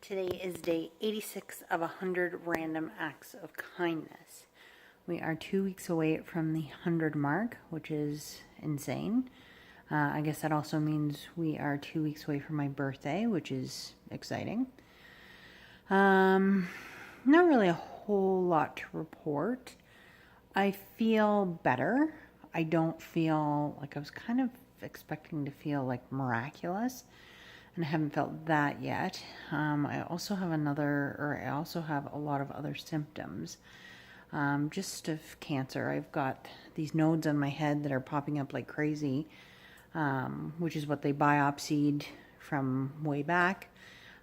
Today is day 86 of 100 random acts of kindness. We are 2 weeks away from the 100 mark, which is insane. I guess that also means we are 2 weeks away from my birthday, which is exciting. Not really a whole lot to report. I feel better. I don't feel like I was kind of expecting to feel like miraculous, and I haven't felt that yet. I also have a lot of other symptoms, just of cancer. I've got these nodes on my head that are popping up like crazy, which is what they biopsied from way back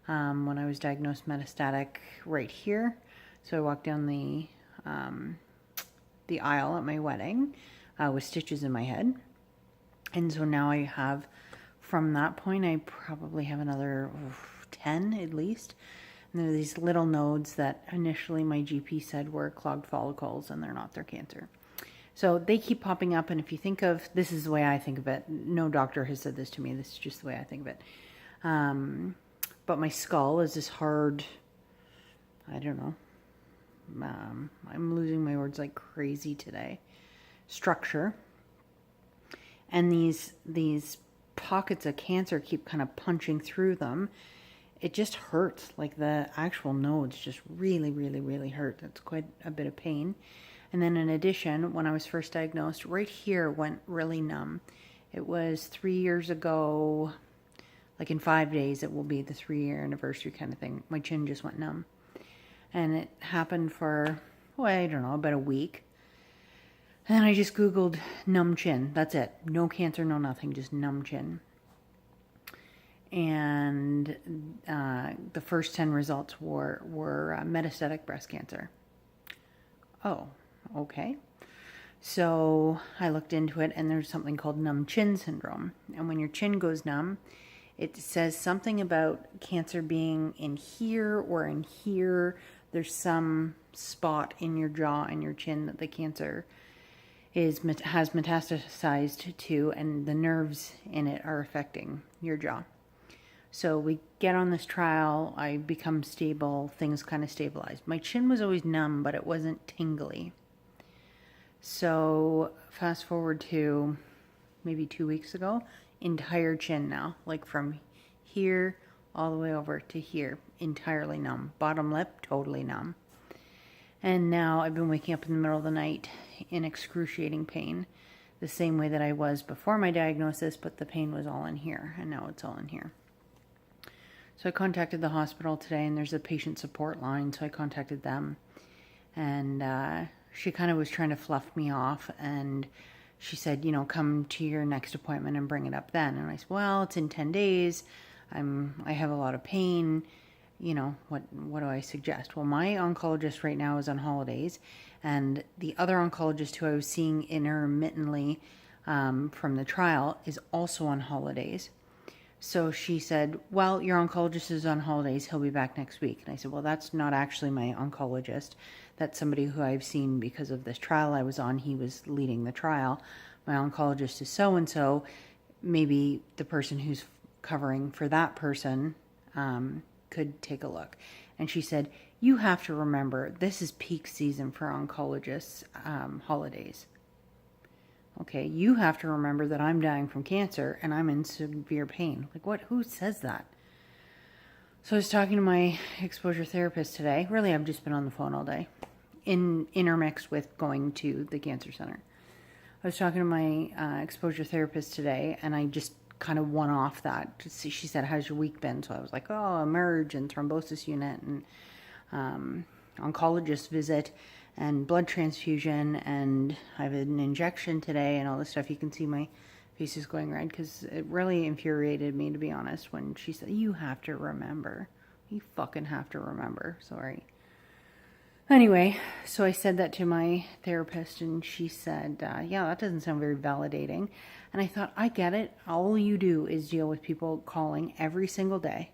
when I was diagnosed metastatic right here. So I walked down the aisle at my wedding with stitches in my head. And so now I have, from that point, I probably have another 10 at least. And there are these little nodes that initially my GP said were clogged follicles, and they're not, they're cancer. So they keep popping up, and if you think of, this is the way I think of it, no doctor has said this to me, this is just the way I think of it. But my skull is this hard, I don't know, I'm losing my words like crazy today, structure. And these pockets of cancer keep kind of punching through them. It just hurts. Like the actual nodes just really, really, really hurt. It's quite a bit of pain. And then in addition, when I was first diagnosed, right here went really numb. It was 3 years ago, like in 5 days, it will be the 3-year anniversary kind of thing. My chin just went numb. And it happened for, I don't know, about a week. And then I just Googled numb chin. That's it. No cancer, no nothing, just numb chin. And the first 10 results were metastatic breast cancer. Oh, okay. So I looked into it, and there's something called numb chin syndrome. And when your chin goes numb, it says something about cancer being in here or in here. There's some spot in your jaw and your chin that the cancer has metastasized to, and the nerves in it are affecting your jaw. So we get on this trial, I become stable, things kind of stabilize. My chin was always numb, but it wasn't tingly. So fast forward to maybe 2 weeks ago, entire chin now, like from here all the way over to here, entirely numb. Bottom lip, totally numb. And now I've been waking up in the middle of the night in excruciating pain, the same way that I was before my diagnosis, but the pain was all in here, and now it's all in here. So I contacted the hospital today, and there's a patient support line, so I contacted them. And she kind of was trying to fluff me off, and she said, come to your next appointment and bring it up then. And I said, well, it's in 10 days. I have a lot of pain. What do I suggest? Well, my oncologist right now is on holidays, and the other oncologist who I was seeing intermittently from the trial is also on holidays. So she said, well, your oncologist is on holidays. He'll be back next week. And I said, well, that's not actually my oncologist. That's somebody who I've seen because of this trial I was on. He was leading the trial. My oncologist is so-and-so. Maybe the person who's covering for that person could take a look. And she said, you have to remember, this is peak season for oncologists' holidays. Okay, you have to remember that I'm dying from cancer and I'm in severe pain. Like what? Who says that? So I was talking to my exposure therapist today. Really, I've just been on the phone all day, intermixed with going to the cancer center. I was talking to my exposure therapist today, and I just kind of one off that. She said, how's your week been? So I was like, emerge and thrombosis unit and oncologist visit and blood transfusion, and I have an injection today and all this stuff. You can see my face is going red because it really infuriated me, to be honest, when she said, you have to remember. You fucking have to remember. Sorry. Anyway, so I said that to my therapist, and she said, yeah, that doesn't sound very validating. And I thought, I get it. All you do is deal with people calling every single day,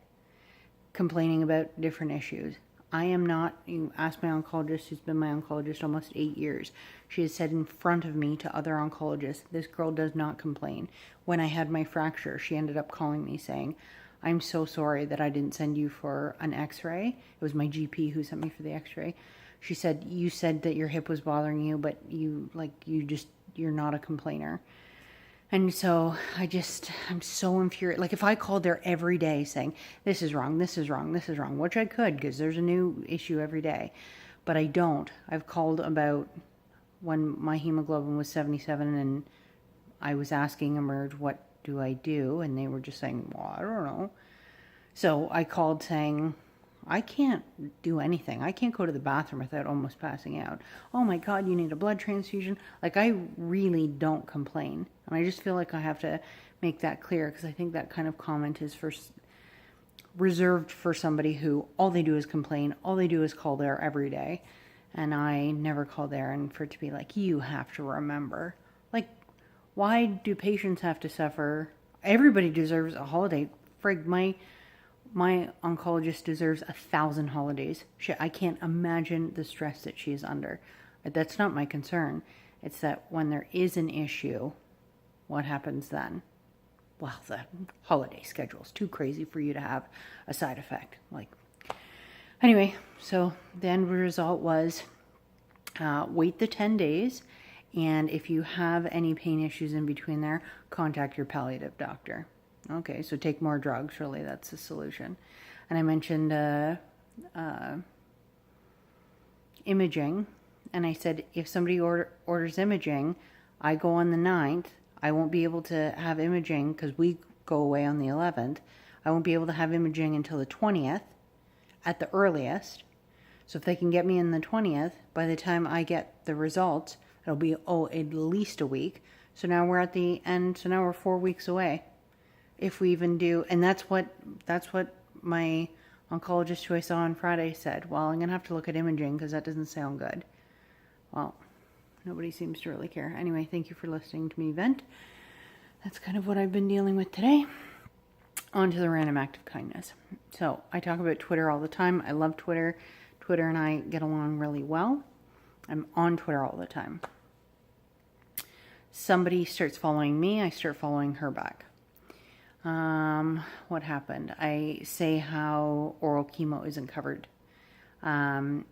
complaining about different issues. I am not, you ask my oncologist, who's been my oncologist almost 8 years. She has said in front of me to other oncologists, this girl does not complain. When I had my fracture, she ended up calling me saying, I'm so sorry that I didn't send you for an x-ray. It was my GP who sent me for the x-ray. She said, you said that your hip was bothering you, but you're not a complainer. And so I'm so infuriated. Like, if I called there every day saying, this is wrong, this is wrong, this is wrong, which I could, because there's a new issue every day, but I don't. I've called about when my hemoglobin was 77 and I was asking Emerge, what do I do? And they were just saying, well, I don't know. So I called saying, I can't do anything. I can't go to the bathroom without almost passing out. Oh my God, you need a blood transfusion. Like, I really don't complain. And I just feel like I have to make that clear, because I think that kind of comment is reserved for somebody who all they do is complain. All they do is call there every day. And I never call there, and for it to be like, you have to remember. Like, why do patients have to suffer? Everybody deserves a holiday. Frig, my oncologist deserves 1,000 holidays. Shit, I can't imagine the stress that she's under. That's not my concern. It's that when there is an issue, what happens then? Well, the holiday schedule is too crazy for you to have a side effect. Like, anyway, so the end result was wait the 10 days. And if you have any pain issues in between there, contact your palliative doctor. Okay, so take more drugs, really, that's the solution. And I mentioned imaging, and I said, if somebody orders imaging, I go on the 9th, I won't be able to have imaging, because we go away on the 11th, I won't be able to have imaging until the 20th, at the earliest. So if they can get me in the 20th, by the time I get the results, it'll be, at least a week. So now we're at the end, so now we're 4 weeks away. If we even do, and that's what my oncologist who I saw on Friday said. Well, I'm going to have to look at imaging because that doesn't sound good. Well, nobody seems to really care. Anyway, thank you for listening to me vent. That's kind of what I've been dealing with today. On to the random act of kindness. So I talk about Twitter all the time. I love Twitter. Twitter and I get along really well. I'm on Twitter all the time. Somebody starts following me, I start following her back. What happened? I say how oral chemo isn't covered.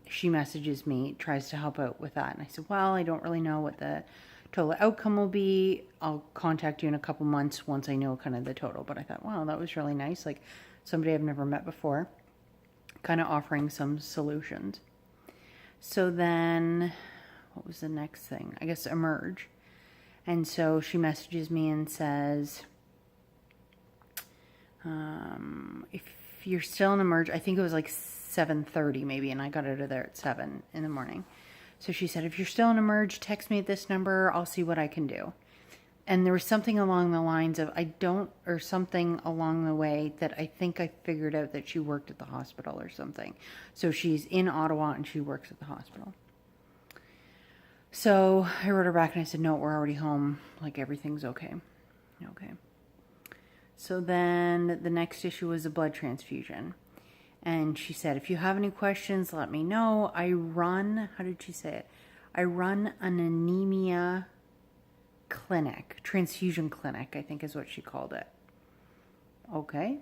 She messages me, tries to help out with that. And I said, well, I don't really know what the total outcome will be. I'll contact you in a couple months once I know kind of the total. But I thought, wow, that was really nice. Like, somebody I've never met before, kind of offering some solutions. So then, what was the next thing? I guess Emerge. And so she messages me and says, if you're still in Emerge, I think it was like 7:30 maybe, and I got out of there at 7 in the morning. So she said, if you're still in Emerge, text me at this number, I'll see what I can do. And there was something along the lines of, something along the way that I think I figured out that she worked at the hospital or something. So she's in Ottawa and she works at the hospital. So I wrote her back and I said, no, we're already home. Like, everything's okay. Okay. So then the next issue was a blood transfusion. And she said, if you have any questions, let me know. I run an anemia clinic, transfusion clinic, I think is what she called it. Okay.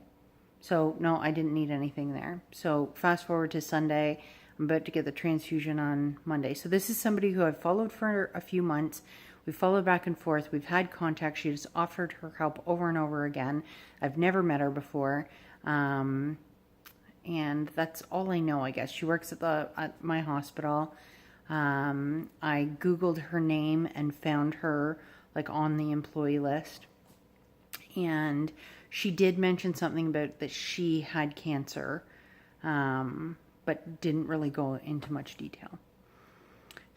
So no, I didn't need anything there. So fast forward to Sunday, I'm about to get the transfusion on Monday. So this is somebody who I've followed for a few months. We followed back and forth. We've had contact. She has offered her help over and over again. I've never met her before. And that's all I know, I guess. She works at my hospital. I Googled her name and found her like on the employee list. And she did mention something about that she had cancer, but didn't really go into much detail.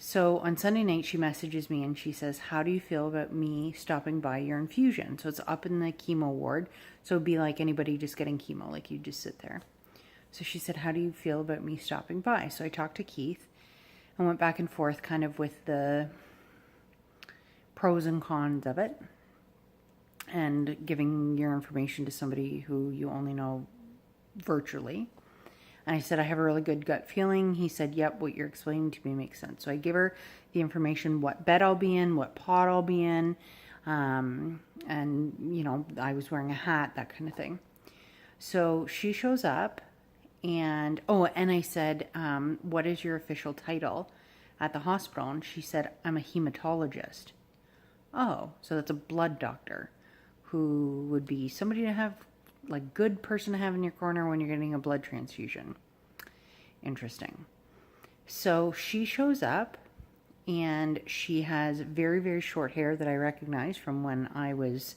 So on Sunday night, she messages me and she says, how do you feel about me stopping by your infusion? So it's up in the chemo ward. So it'd be like anybody just getting chemo, like you just sit there. So she said, how do you feel about me stopping by? So I talked to Keith and went back and forth kind of with the pros and cons of it and giving your information to somebody who you only know virtually. And I said, I have a really good gut feeling. He said, yep, what you're explaining to me makes sense. So I give her the information, what bed I'll be in, what pod I'll be in. And, you know, I was wearing a hat, that kind of thing. So she shows up, and oh, and I said, what is your official title at the hospital? And she said, I'm a hematologist. Oh, so that's a blood doctor, who would be somebody to have, like, good person to have in your corner when you're getting a blood transfusion. Interesting. So she shows up, and she has very, very short hair that I recognize from when I was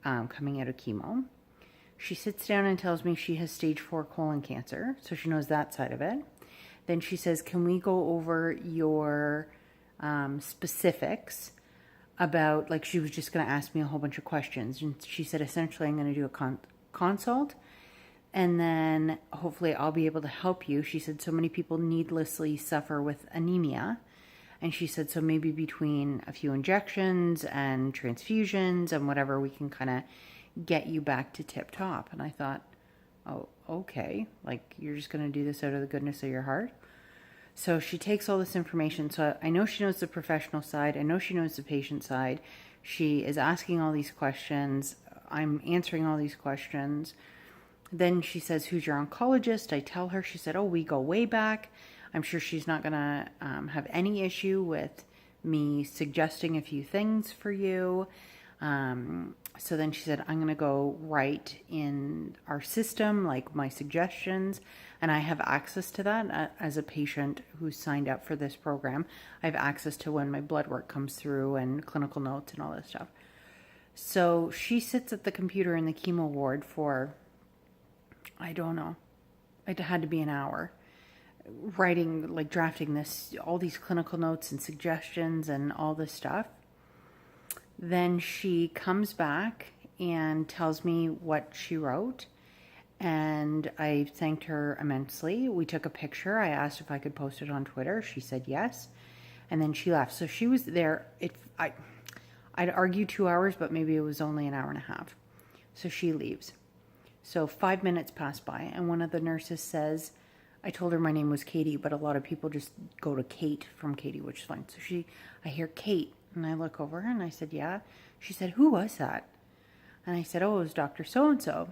coming out of chemo. She sits down and tells me she has stage 4 colon cancer, so she knows that side of it. Then she says, can we go over your specifics about, like, she was just going to ask me a whole bunch of questions. And she said, essentially, I'm going to do a consult, and then hopefully I'll be able to help you. She said, so many people needlessly suffer with anemia. And she said, so maybe between a few injections and transfusions and whatever, we can kind of get you back to tip top. And I thought, oh, okay. Like, you're just going to do this out of the goodness of your heart? So she takes all this information. So I know she knows the professional side. I know she knows the patient side. She is asking all these questions. I'm answering all these questions. Then she says, who's your oncologist? I tell her. She said, oh, we go way back. I'm sure she's not going to have any issue with me suggesting a few things for you. So then she said, I'm going to go write in our system, like, my suggestions, and I have access to that as a patient who's signed up for this program. I have access to when my blood work comes through and clinical notes and all this stuff. So she sits at the computer in the chemo ward for, I don't know, it had to be an hour, writing, like, drafting this, all these clinical notes and suggestions and all this stuff. Then she comes back and tells me what she wrote, and I thanked her immensely. We took a picture. I asked if I could post it on Twitter. She said yes, and then she left. So she was there. I'd argue 2 hours, but maybe it was only an hour and a half. So she leaves. So 5 minutes pass by, and one of the nurses says, I told her my name was Katie, but a lot of people just go to Kate from Katie, which is fine. So I hear Kate, and I look over and I said, yeah. She said, who was that? And I said, oh, it was Dr. So-and-so.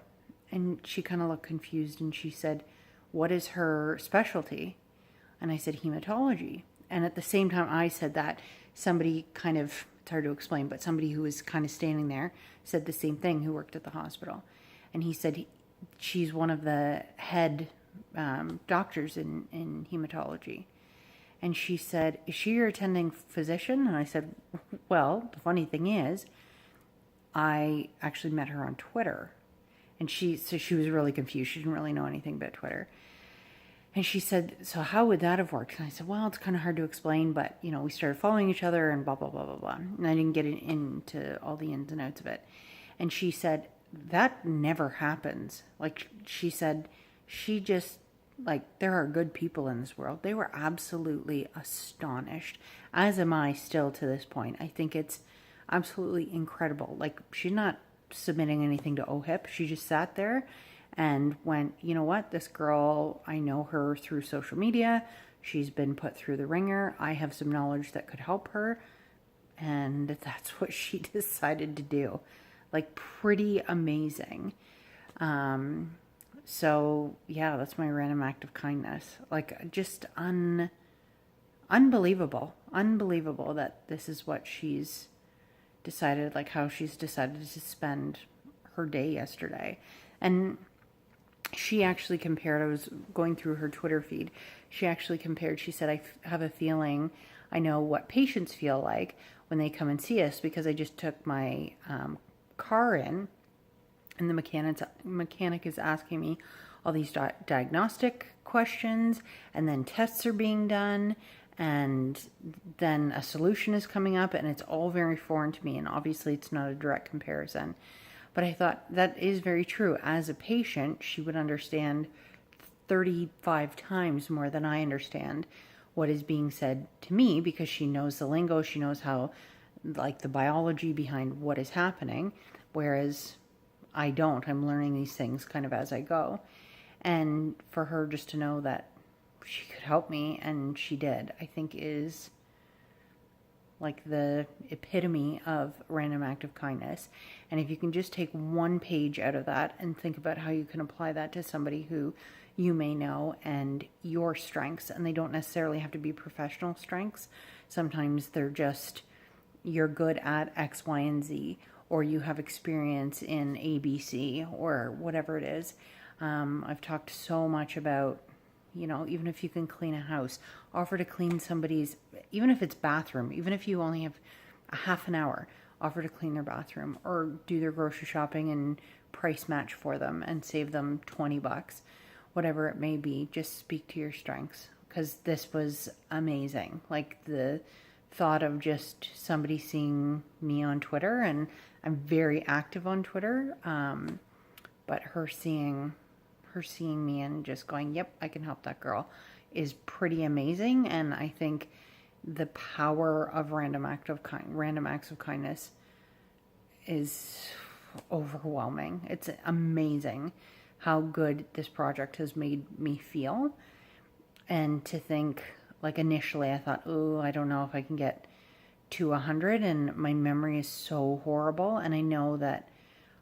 And she kind of looked confused, and she said, what is her specialty? And I said, hematology. And at the same time I said that, somebody kind of, it's hard to explain, but somebody who was kind of standing there said the same thing, who worked at the hospital. And he said, she's one of the head doctors in hematology. And she said, is she your attending physician? And I said, well, the funny thing is, I actually met her on Twitter. And she was really confused. She didn't really know anything about Twitter. And she said, so how would that have worked? And I said, well, it's kind of hard to explain, but, you know, we started following each other and blah, blah, blah, blah, blah. And I didn't get into all the ins and outs of it. And she said, that never happens. Like, she said, she just, like, there are good people in this world. They were absolutely astonished, as am I still to this point. I think it's absolutely incredible. Like, she's not submitting anything to OHIP. She just sat there and went, you know what, this girl, I know her through social media. She's been put through the ringer. I have some knowledge that could help her. And that's what she decided to do. Like, pretty amazing. So yeah, that's my random act of kindness. Like, just unbelievable that this is what she's decided, like how she's decided to spend her day yesterday. And she actually compared, I was going through her Twitter feed, she actually compared, she said, I have a feeling I know what patients feel like when they come and see us, because I just took my car in, and the mechanic is asking me all these diagnostic questions, and then tests are being done, and then a solution is coming up, and it's all very foreign to me, and obviously it's not a direct comparison. But I thought that is very true. As a patient, she would understand 35 times more than I understand what is being said to me, because she knows the lingo, she knows how, like, the biology behind what is happening, whereas I don't. I'm learning these things kind of as I go. And for her just to know that she could help me, and she did, I think is like the epitome of random act of kindness. And if you can just take one page out of that and think about how you can apply that to somebody who you may know and your strengths, and they don't necessarily have to be professional strengths. Sometimes they're just, you're good at X, Y, and Z, or you have experience in ABC or whatever it is. I've talked so much about, even if you can clean a house, offer to clean somebody's, even if it's bathroom, even if you only have a half an hour, offer to clean their bathroom or do their grocery shopping and price match for them and save them $20, whatever it may be. Just speak to your strengths, because this was amazing. Like the thought of just somebody seeing me on Twitter, and I'm very active on Twitter, but her seeing me and just going, yep, I can help that girl, is pretty amazing. And I think the power of random acts of kindness is overwhelming. It's amazing how good this project has made me feel. And to think, like, initially I thought, oh, I don't know if I can get to 100, and my memory is so horrible, and I know that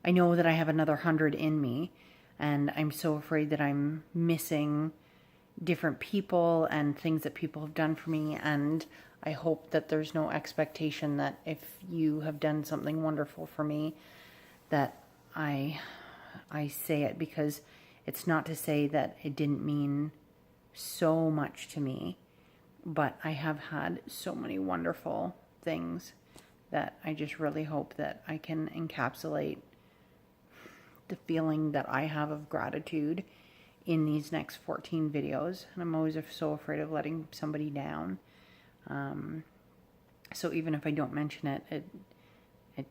I have another 100 in me, and I'm so afraid that I'm missing different people and things that people have done for me. And I hope that there's no expectation that if you have done something wonderful for me, that I say it, because it's not to say that it didn't mean so much to me, but I have had so many wonderful things that I just really hope that I can encapsulate the feeling that I have of gratitude in these next 14 videos. And I'm always so afraid of letting somebody down. So even if I don't mention it, it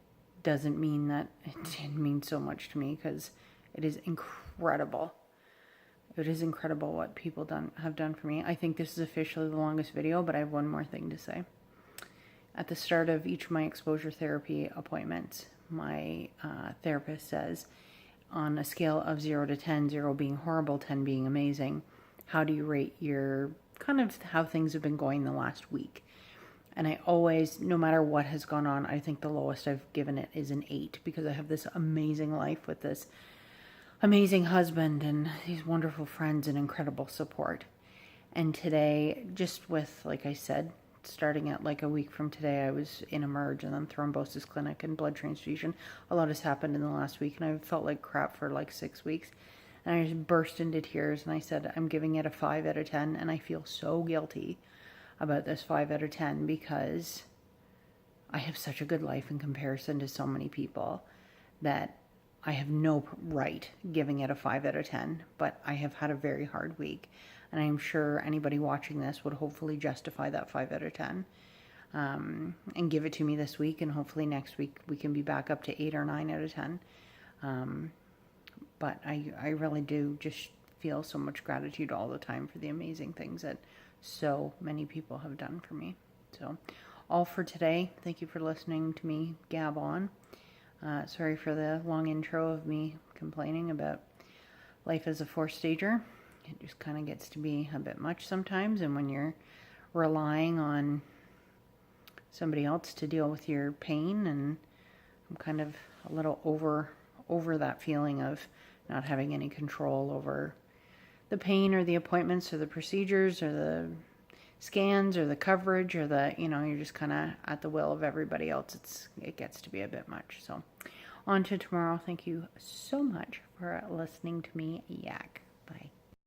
doesn't mean that it didn't mean so much to me, because it is incredible. It is incredible what people have done for me. I think this is officially the longest video, but I have one more thing to say. At the start of each of my exposure therapy appointments, my therapist says, on a scale of 0 to 10, 0 being horrible, 10 being amazing, how do you rate your, kind of how things have been going the last week? And I always, no matter what has gone on, I think the lowest I've given it is an 8, because I have this amazing life with this amazing husband and these wonderful friends and incredible support. And today, just with, like I said, starting at like a week from today, I was in Emerge and then thrombosis clinic and blood transfusion. A lot has happened in the last week, and I felt like crap for like 6 weeks. And I just burst into tears, and I said, I'm giving it a 5 out of 10. And I feel so guilty about this 5 out of 10, because I have such a good life in comparison to so many people that I have no right giving it a 5 out of 10, but I have had a very hard week. And I'm sure anybody watching this would hopefully justify that 5 out of 10 and give it to me this week. And hopefully next week we can be back up to 8 or 9 out of 10. But I really do just feel so much gratitude all the time for the amazing things that so many people have done for me. So all for today. Thank you for listening to me gab on. Sorry for the long intro of me complaining about life as a 4-stager. It just kind of gets to be a bit much sometimes, and when you're relying on somebody else to deal with your pain, and I'm kind of a little over that feeling of not having any control over the pain or the appointments or the procedures or the scans or the coverage or the, you're just kind of at the will of everybody else. It gets to be a bit much. So on to tomorrow. Thank you so much for listening to me yak.